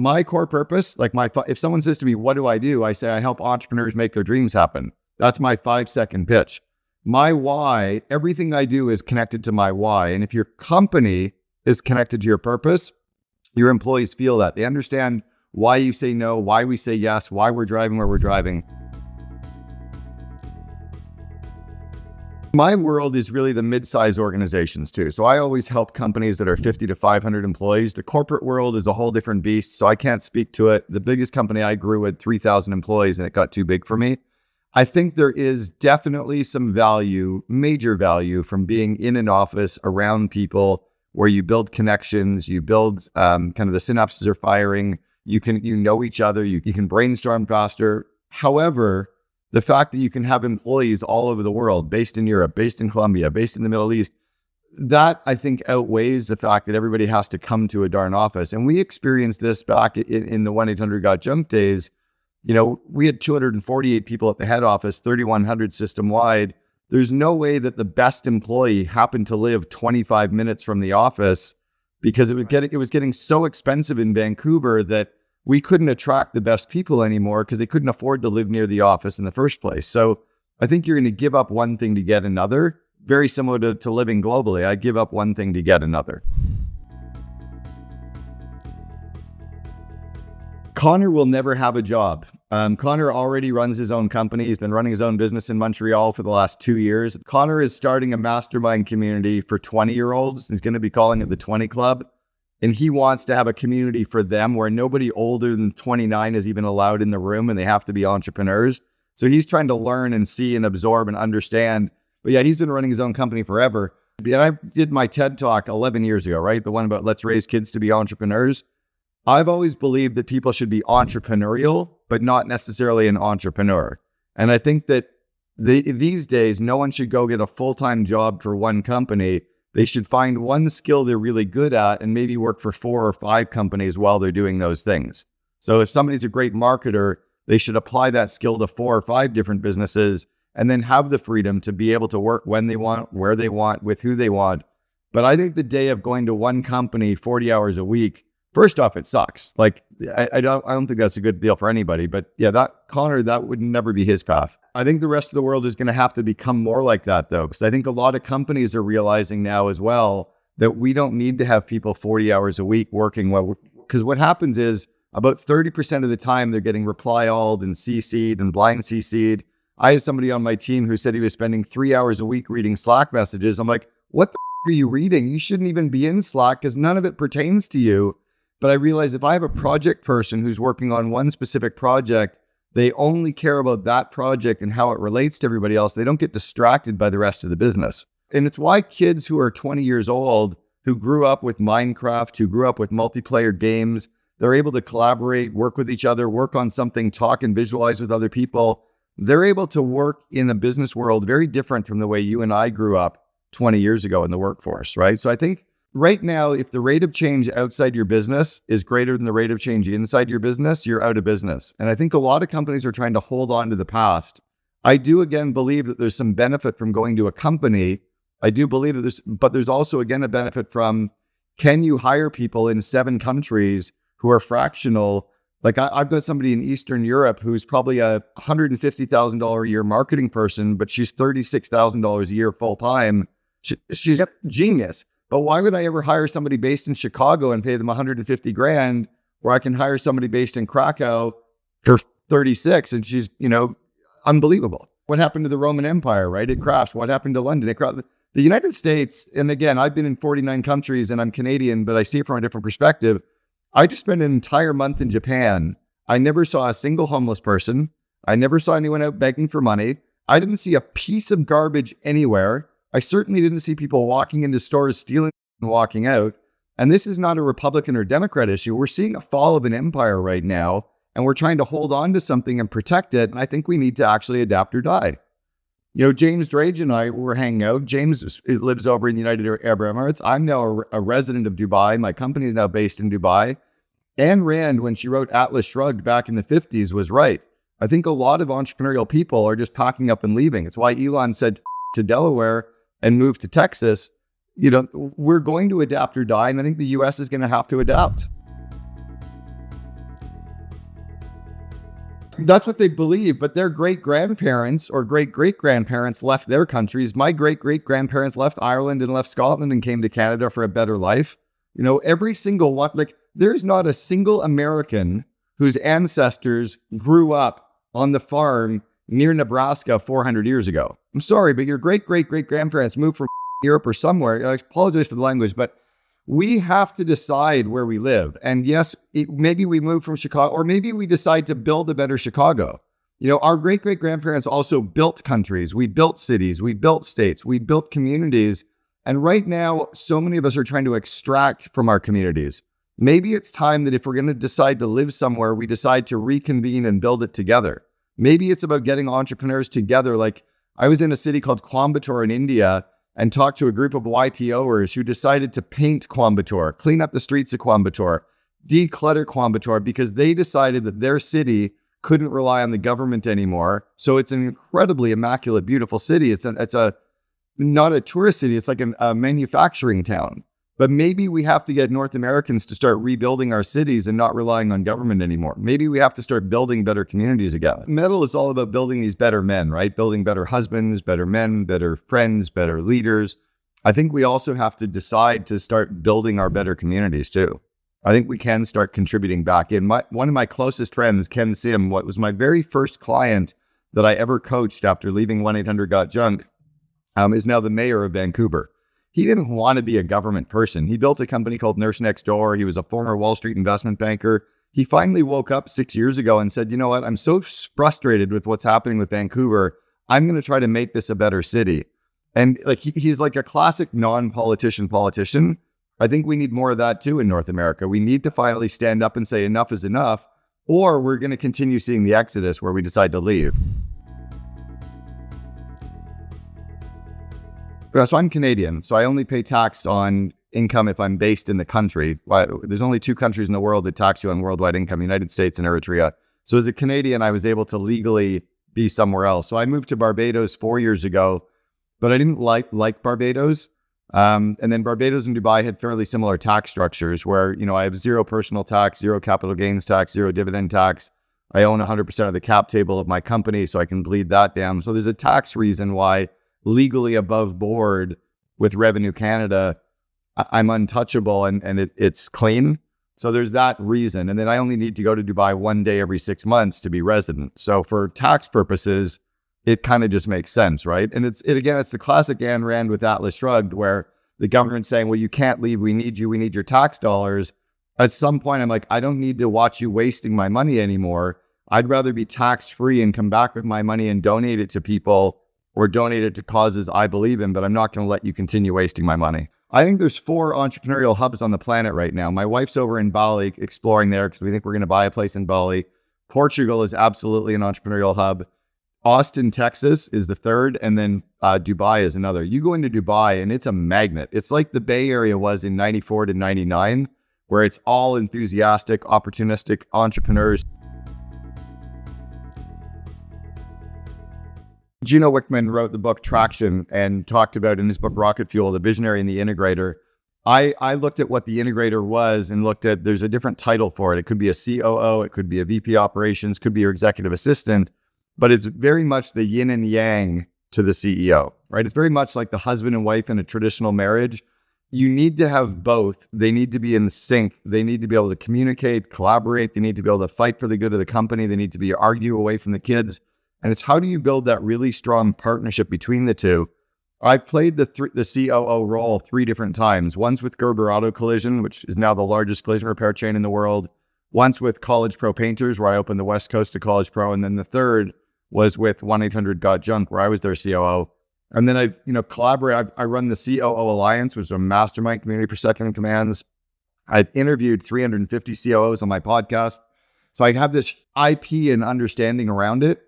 My core purpose, if someone says to me, what do? I say, I help entrepreneurs make their dreams happen. That's my 5-second pitch. My why, everything I do is connected to my why. And if your company is connected to your purpose, your employees feel that. They understand why you say no, why we say yes, why we're driving where we're driving. My world is really the mid-size organizations too. So I always help companies that are 50 to 500 employees. The corporate world is a whole different beast, so I can't speak to it. The biggest company I grew with 3,000 employees and it got too big for me. I think there is definitely some value, major value, from being in an office around people where you build connections, you build kind of the synapses are firing, you know each other, you can brainstorm faster. However, the fact that you can have employees all over the world, based in Europe, based in Colombia, based in the Middle East, that I think outweighs the fact that everybody has to come to a darn office. And we experienced this back in the 1-800-GOT-JUNK days. You know, we had 248 people at the head office, 3,100 system-wide. There's no way that the best employee happened to live 25 minutes from the office, because it was getting so expensive in Vancouver that we couldn't attract the best people anymore because they couldn't afford to live near the office in the first place. So I think you're going to give up one thing to get another, very similar to living globally. I give up one thing to get another. Connor will never have a job. Connor already runs his own company. He's been running his own business in Montreal for the last 2 years. Connor is starting a mastermind community for 20-year-olds. He's going to be calling it the 20 Club. And he wants to have a community for them where nobody older than 29 is even allowed in the room and they have to be entrepreneurs. So he's trying to learn and see and absorb and understand. But yeah, he's been running his own company forever. And I did my TED Talk 11 years ago, right? The one about let's raise kids to be entrepreneurs. I've always believed that people should be entrepreneurial, but not necessarily an entrepreneur. And I think that these days, no one should go get a full-time job for one company. They should find one skill they're really good at and maybe work for 4 or 5 companies while they're doing those things. So if somebody's a great marketer, they should apply that skill to 4 or 5 different businesses and then have the freedom to be able to work when they want, where they want, with who they want. But I think the day of going to one company 40 hours a week, first off, it sucks. Like, I don't think that's a good deal for anybody. But yeah, Connor, that would never be his path. I think the rest of the world is going to have to become more like that, though, because I think a lot of companies are realizing now as well that we don't need to have people 40 hours a week working well. Because what happens is about 30% of the time they're getting reply all'd and CC'd and blind CC'd. I had somebody on my team who said he was spending 3 hours a week reading Slack messages. I'm like, what the are you reading? You shouldn't even be in Slack because none of it pertains to you. But I realized if I have a project person who's working on one specific project, they only care about that project and how it relates to everybody else. They don't get distracted by the rest of the business. And it's why kids who are 20 years old, who grew up with Minecraft, who grew up with multiplayer games, they're able to collaborate, work with each other, work on something, talk and visualize with other people. They're able to work in a business world very different from the way you and I grew up 20 years ago in the workforce, right? So I think right now, if the rate of change outside your business is greater than the rate of change inside your business, you're out of business. And I think a lot of companies are trying to hold on to the past. I do, again, believe that there's some benefit from going to a company. I do believe that there's also, again, a benefit from, can you hire people in 7 countries who are fractional? Like I've got somebody in Eastern Europe who's probably a $150,000 a year marketing person, but she's $36,000 a year full time. She's a genius. But why would I ever hire somebody based in Chicago and pay them 150 grand, where I can hire somebody based in Krakow for 36 and she's, unbelievable. What happened to the Roman Empire, right? It crashed. What happened to London? It crashed. The United States, and again, I've been in 49 countries and I'm Canadian, but I see it from a different perspective. I just spent an entire month in Japan. I never saw a single homeless person. I never saw anyone out begging for money. I didn't see a piece of garbage anywhere. I certainly didn't see people walking into stores, stealing and walking out. And this is not a Republican or Democrat issue. We're seeing a fall of an empire right now, and we're trying to hold on to something and protect it. And I think we need to actually adapt or die. James Drage and I were hanging out. James lives over in the United Arab Emirates. I'm now a resident of Dubai. My company is now based in Dubai. Ayn Rand, when she wrote Atlas Shrugged back in the 50s, was right. I think a lot of entrepreneurial people are just packing up and leaving. It's why Elon said to Delaware and move to Texas. We're going to adapt or die, and I think the US is going to have to adapt. That's what they believe, but their great-grandparents or great-great-grandparents left their countries. My great-great-grandparents left Ireland and left Scotland and came to Canada for a better life. Every single one, like there's not a single American whose ancestors grew up on the farm near Nebraska 400 years ago. I'm sorry, but your great-great-great-grandparents moved from Europe or somewhere. I apologize for the language, but we have to decide where we live. And yes, maybe we move from Chicago, or maybe we decide to build a better Chicago. Our great-great-grandparents also built countries. We built cities. We built states. We built communities. And right now, so many of us are trying to extract from our communities. Maybe it's time that if we're going to decide to live somewhere, we decide to reconvene and build it together. Maybe it's about getting entrepreneurs together. Like I was in a city called Coimbatore in India and talked to a group of YPOers who decided to paint Coimbatore, clean up the streets of Coimbatore, declutter Coimbatore, because they decided that their city couldn't rely on the government anymore. So it's an incredibly immaculate, beautiful city. It's not a tourist city. It's like a manufacturing town. But maybe we have to get North Americans to start rebuilding our cities and not relying on government anymore. Maybe we have to start building better communities again. Metal is all about building these better men, right? Building better husbands, better men, better friends, better leaders. I think we also have to decide to start building our better communities too. I think we can start contributing back in. One of my closest friends, Ken Sim, what was my very first client that I ever coached after leaving 1-800-GOT-JUNK, is now the mayor of Vancouver. He didn't want to be a government person. He built a company called Nurse Next Door. He was a former Wall Street investment banker. He finally woke up 6 years ago and said, you know what? I'm so frustrated with what's happening with Vancouver. I'm going to try to make this a better city. And like he's like a classic non-politician politician. I think we need more of that too in North America. We need to finally stand up and say enough is enough, or we're going to continue seeing the exodus where we decide to leave. So I'm Canadian, so I only pay tax on income if I'm based in the country. There's only 2 countries in the world that tax you on worldwide income, United States and Eritrea. So as a Canadian, I was able to legally be somewhere else. So I moved to Barbados 4 years ago, but I didn't like Barbados. And then Barbados and Dubai had fairly similar tax structures where, I have 0 personal tax, 0 capital gains tax, 0 dividend tax. I own 100% of the cap table of my company, so I can bleed that down. So there's a tax reason why legally above board with Revenue Canada, I'm untouchable and it's clean. So there's that reason. And then I only need to go to Dubai 1 day every 6 months to be resident. So for tax purposes, it kind of just makes sense, right? And it's the classic Ayn Rand with Atlas Shrugged, where the government's saying, well, you can't leave. We need you. We need your tax dollars. At some point, I'm like, I don't need to watch you wasting my money anymore. I'd rather be tax-free and come back with my money and donate it to people or donate it to causes I believe in, but I'm not going to let you continue wasting my money. I think there's 4 entrepreneurial hubs on the planet right now. My wife's over in Bali exploring there because we think we're going to buy a place in Bali. Portugal is absolutely an entrepreneurial hub. Austin, Texas is the 3rd, and then Dubai is another. You go into Dubai and it's a magnet. It's like the Bay Area was in 94 to 99, where it's all enthusiastic, opportunistic entrepreneurs. Gino Wickman wrote the book Traction and talked about in his book Rocket Fuel, the visionary and the integrator. I looked at what the integrator was and looked at, there's a different title for it. It could be a COO, it could be a VP operations, could be your executive assistant, but it's very much the yin and yang to the CEO, right? It's very much like the husband and wife in a traditional marriage. You need to have both. They need to be in sync. They need to be able to communicate, collaborate. They need to be able to fight for the good of the company. They need to be argue away from the kids. And it's how do you build that really strong partnership between the two? I played the COO role 3 different times. Once with Gerber Auto Collision, which is now the largest collision repair chain in the world. Once with College Pro Painters, where I opened the West Coast to College Pro. And then the 3rd was with 1-800-GOT-JUNK, where I was their COO. And then I've collaborated. I run the COO Alliance, which is a mastermind community for second in commands. I've interviewed 350 COOs on my podcast. So I have this IP and understanding around it.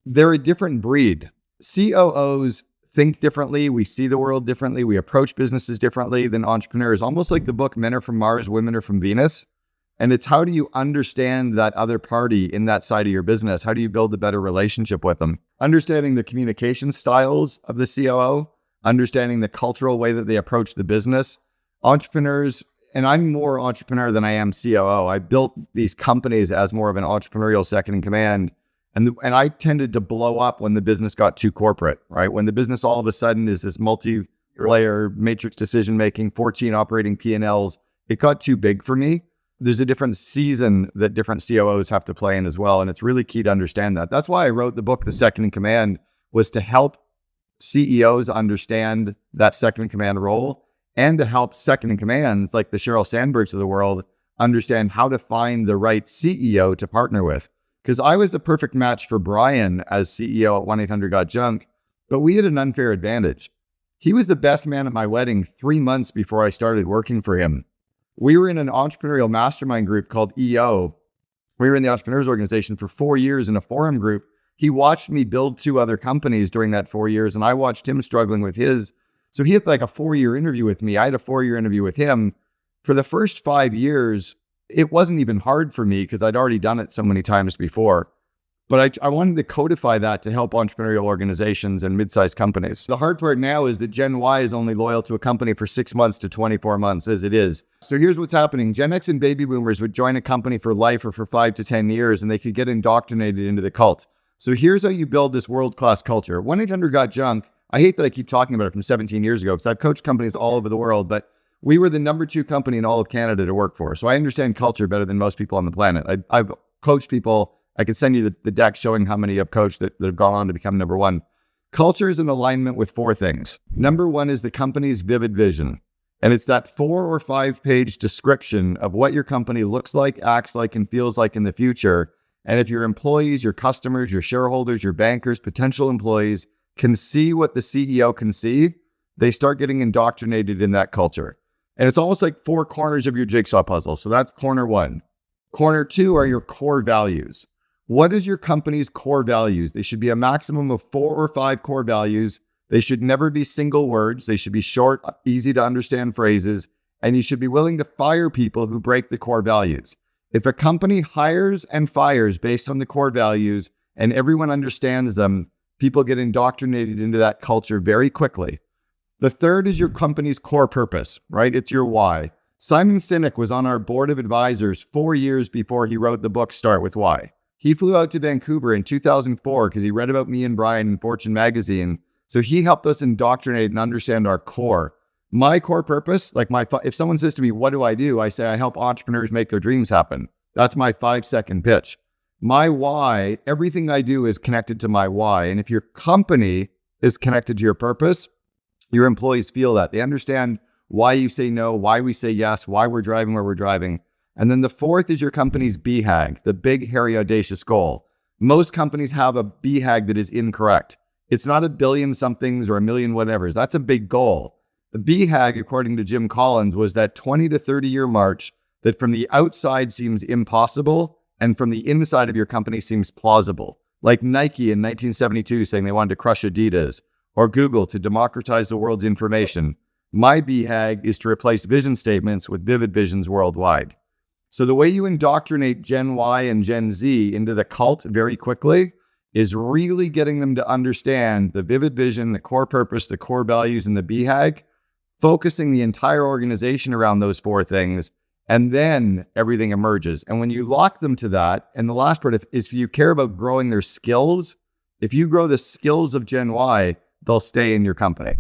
They're a different breed. COOs think differently. We see the world differently. We approach businesses differently than entrepreneurs, almost like the book Men Are From Mars, Women Are From Venus. And it's how do you understand that other party in that side of your business? How do you build a better relationship with them? Understanding the communication styles of the COO, understanding the cultural way that they approach the business. Entrepreneurs and I'm more entrepreneur than I am COO. I built these companies as more of an entrepreneurial second in command. And I tended to blow up when the business got too corporate, right? When the business all of a sudden is this multi-layer matrix decision-making, 14 operating P&Ls, it got too big for me. There's a different season that different COOs have to play in as well. And it's really key to understand that. That's why I wrote the book, The Second in Command, was to help CEOs understand that second in command role and to help second in commands like the Sheryl Sandbergs of the world understand how to find the right CEO to partner with. Because I was the perfect match for Brian as CEO at 1-800-GOT-JUNK, but we had an unfair advantage. He was the best man at my wedding 3 months before I started working for him. We were in an entrepreneurial mastermind group called EO. We were in the Entrepreneurs Organization for 4 years in a forum group. He watched me build 2 other companies during that 4 years, and I watched him struggling with his. So he had like a 4-year interview with me. I had a 4-year interview with him. For the first 5 years, it wasn't even hard for me because I'd already done it so many times before. But I wanted to codify that to help entrepreneurial organizations and mid-sized companies. The hard part now is that Gen Y is only loyal to a company for 6 months to 24 months as it is. So here's what's happening. Gen X and baby boomers would join a company for life or for 5 to 10 years, and they could get indoctrinated into the cult. So here's how you build this world-class culture. 1-800-GOT-JUNK, I hate that I keep talking about it from 17 years ago because I've coached companies all over the world, but we were the number 2 company in all of Canada to work for. So I understand culture better than most people on the planet. I've coached people. I can send you the deck showing how many I've coached that have gone on to become number 1. Culture is in alignment with 4 things. Number 1 is the company's vivid vision. And it's that 4 or 5 page description of what your company looks like, acts like, and feels like in the future. And if your employees, your customers, your shareholders, your bankers, potential employees can see what the CEO can see, they start getting indoctrinated in that culture. And it's almost like 4 corners of your jigsaw puzzle. So that's corner 1. Corner 2 are your core values. What is your company's core values? They should be a maximum of 4 or 5 core values. They should never be single words. They should be short, easy to understand phrases. And you should be willing to fire people who break the core values. If a company hires and fires based on the core values and everyone understands them, people get indoctrinated into that culture very quickly. The third is your company's core purpose, right? It's your why. Simon Sinek was on our board of advisors 4 years before he wrote the book, Start With Why. He flew out to Vancouver in 2004 because he read about me and Brian in Fortune magazine. So he helped us indoctrinate and understand our core. My core purpose, if someone says to me, what do? I say, I help entrepreneurs make their dreams happen. That's my 5-second pitch. My why, everything I do is connected to my why. And if your company is connected to your purpose, your employees feel that. They understand why you say no, why we say yes, why we're driving where we're driving. And then the 4th is your company's BHAG, the big, hairy, audacious goal. Most companies have a BHAG that is incorrect. It's not 1 billion somethings or 1 million whatevers. That's a big goal. The BHAG, according to Jim Collins, was that 20 to 30 year march that from the outside seems impossible and from the inside of your company seems plausible. Like Nike in 1972 saying they wanted to crush Adidas, or Google to democratize the world's information. My BHAG is to replace vision statements with vivid visions worldwide. So the way you indoctrinate Gen Y and Gen Z into the cult very quickly is really getting them to understand the vivid vision, the core purpose, the core values, and the BHAG, focusing the entire organization around those 4 things, and then everything emerges. And when you lock them to that, and the last part is if you care about growing their skills, if you grow the skills of Gen Y, they'll stay in your company.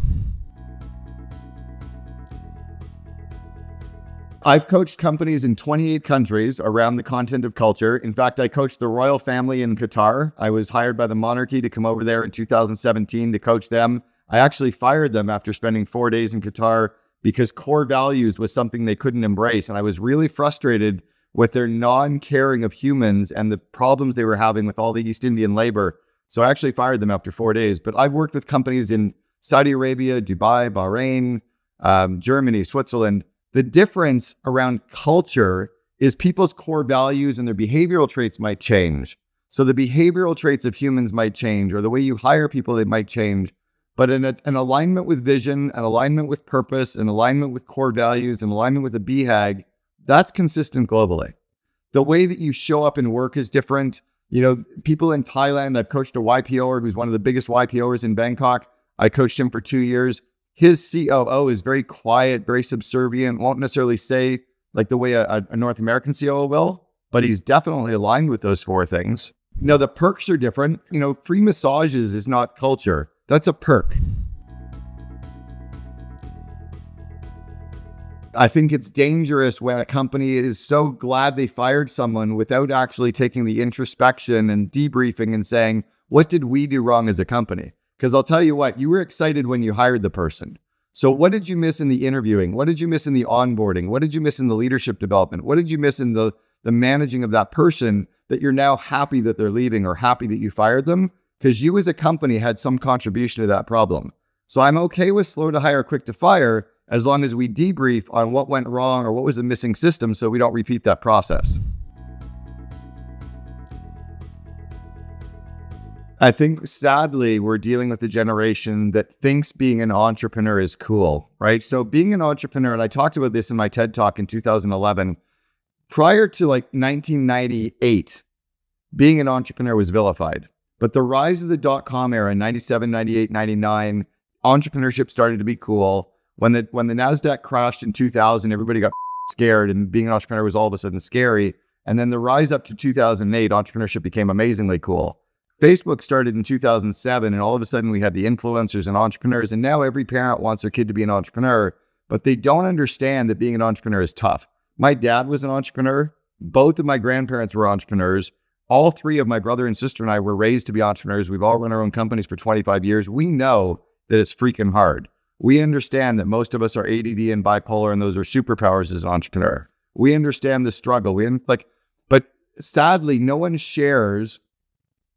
I've coached companies in 28 countries around the content of culture. In fact, I coached the royal family in Qatar. I was hired by the monarchy to come over there in 2017 to coach them. I actually fired them after spending 4 days in Qatar because core values was something they couldn't embrace. And I was really frustrated with their non-caring of humans and the problems they were having with all the East Indian labor. So I actually fired them after 4 days. But I've worked with companies in Saudi Arabia, Dubai, Bahrain, Germany, Switzerland. The difference around culture is people's core values and their behavioral traits might change. So the behavioral traits of humans might change, or the way you hire people, they might change. But an alignment with vision, an alignment with purpose, an alignment with core values, an alignment with the BHAG, that's consistent globally. The way that you show up in work is different. You know, people in Thailand, I've coached a YPOer who's one of the biggest YPOers in Bangkok. I coached him for 2 years. His COO is very quiet, very subservient, won't necessarily say like the way a North American COO will, but he's definitely aligned with those four things. The perks are different. Free massages is not culture. That's a perk. I think it's dangerous when a company is so glad they fired someone without actually taking the introspection and debriefing and saying, what did we do wrong as a company? Because I'll tell you what, you were excited when you hired the person. So what did you miss in the interviewing? What did you miss in the onboarding? What did you miss in the leadership development? What did you miss in the managing of that person that you're now happy that they're leaving or happy that you fired them? Because you as a company had some contribution to that problem. So I'm okay with slow to hire, quick to fire, as long as we debrief on what went wrong or what was the missing system so we don't repeat that process. I think sadly, we're dealing with a generation that thinks being an entrepreneur is cool, right? So being an entrepreneur, and I talked about this in my TED Talk in 2011, prior to like 1998, being an entrepreneur was vilified. But the rise of the dot-com era in 97, 98, 99, entrepreneurship started to be cool. When the NASDAQ crashed in 2000, everybody got scared and being an entrepreneur was all of a sudden scary. And then the rise up to 2008, entrepreneurship became amazingly cool. Facebook started in 2007 and all of a sudden we had the influencers and entrepreneurs, and now every parent wants their kid to be an entrepreneur, but they don't understand that being an entrepreneur is tough. My dad was an entrepreneur. Both of my grandparents were entrepreneurs. All three of my brother and sister and I were raised to be entrepreneurs. We've all run our own companies for 25 years. We know that it's freaking hard. We understand that most of us are ADD and bipolar, and those are superpowers as an entrepreneur. We understand the struggle. But sadly, no one shares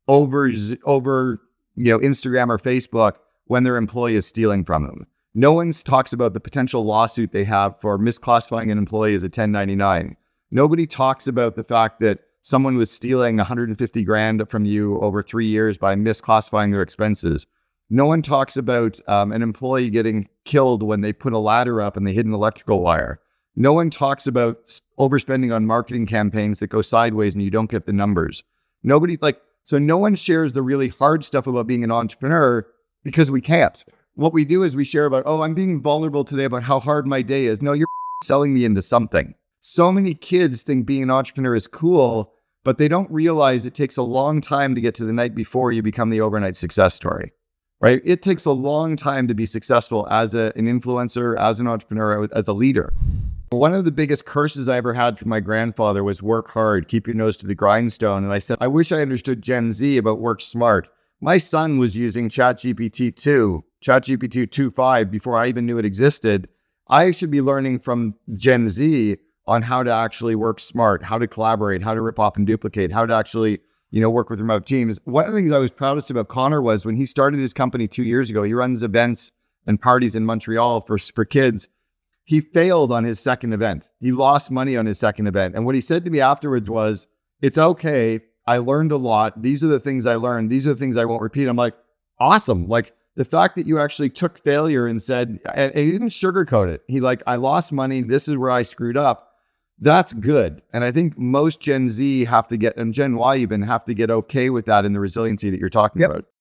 over Instagram or Facebook when their employee is stealing from them. No one talks about the potential lawsuit they have for misclassifying an employee as a 1099. Nobody talks about the fact that someone was stealing 150 grand from you over 3 years by misclassifying their expenses. No one talks about an employee getting killed when they put a ladder up and they hit an electrical wire. No one talks about overspending on marketing campaigns that go sideways and you don't get the numbers. So no one shares the really hard stuff about being an entrepreneur because we can't. What we do is we share about, I'm being vulnerable today about how hard my day is. No, you're selling me into something. So many kids think being an entrepreneur is cool, but they don't realize it takes a long time to get to the night before you become the overnight success story. Right? It takes a long time to be successful as an influencer, as an entrepreneur, as a leader. One of the biggest curses I ever had from my grandfather was work hard, keep your nose to the grindstone. And I said, I wish I understood Gen Z about work smart. My son was using ChatGPT 2.5 before I even knew it existed. I should be learning from Gen Z on how to actually work smart, how to collaborate, how to rip off and duplicate, how to actually work with remote teams. One of the things I was proudest about Connor was when he started his company 2 years ago, he runs events and parties in Montreal for kids. He failed on his second event. He lost money on his second event. And what he said to me afterwards was, it's okay. I learned a lot. These are the things I learned. These are the things I won't repeat. I'm like, awesome. Like the fact that you actually took failure and said, and he didn't sugarcoat it. I lost money. This is where I screwed up. That's good. And I think most Gen Z have to get, and Gen Y even have to get okay with that and the resiliency that you're talking about.